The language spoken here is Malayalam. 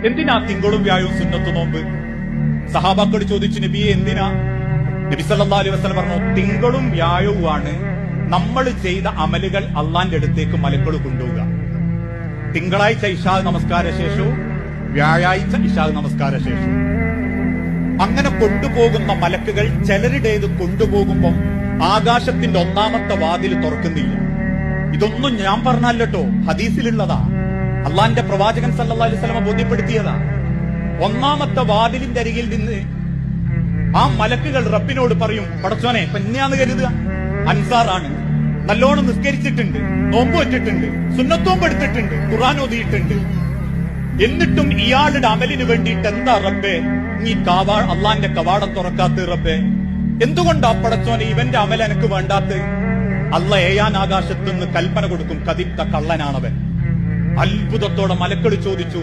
എന്തിനാ തിങ്കളും വ്യാഴവും സുന്നത്ത് നോമ്പ്? സഹാബാക്കൾ ചോദിച്ചു, നബിയെ എന്തിനാ? നബി സല്ലല്ലാഹു അലൈഹി വസല്ലം പറഞ്ഞു, തിങ്കളും വ്യാഴവുമാണ് നമ്മൾ ചെയ്ത അമലുകൾ അള്ളാന്റെ അടുത്തേക്ക് മലക്കൾ കൊണ്ടുപോവുക. തിങ്കളാഴ്ച ഇശാ നമസ്കാര ശേഷവും വ്യാഴാഴ്ച ഇശാ നമസ്കാര ശേഷവും അങ്ങനെ കൊണ്ടുപോകുന്ന മലക്കുകൾ ചിലരുടേത് കൊണ്ടുപോകുമ്പോൾ ആകാശത്തിന്റെ ഒന്നാമത്തെ വാതിൽ തുറക്കുന്നില്ല. ഇതൊന്നും ഞാൻ പറഞ്ഞല്ലോ, ഹദീസിലുള്ളതാ. അള്ളാന്റെ പ്രവാചകൻ സല്ലല്ലാഹു അലൈഹി വസല്ലം ബോധ്യപ്പെടുത്തിയതാ. ഒന്നാമത്തെ വാതിലിന്റെ അരികിൽ നിന്ന് ആ മലക്കുകൾ റബ്ബിനോട് പറയും, പടച്ചോനെ, പെണ്ണാന്ന് കരുതുക, അൻസാറാണ്, നല്ലോണം നിസ്കരിച്ചിട്ടുണ്ട്, നോമ്പ് വെച്ചിട്ടുണ്ട്, സുന്നത്തോമ്പ് എടുത്തിട്ടുണ്ട്, ഖുർആൻ ഓതിയിട്ടുണ്ട്, എന്നിട്ടും ഇയാളുടെ അമലിന് വേണ്ടിയിട്ട് എന്താ റബ്ബേ നീ അള്ളാന്റെ കവാടം തുറക്കാത്ത റബ്ബേ? എന്തുകൊണ്ടാ പടച്ചോനെ ഇവന്റെ അമൽ എനിക്ക് വേണ്ടാത്ത? അള്ള ഏയാൻ ആകാശത്തുനിന്ന് കൽപ്പന കൊടുക്കും, കതിപ്ത കള്ളനാണവൻ. അത്ഭുതത്തോടെ മലക്കൾ ചോദിച്ചു,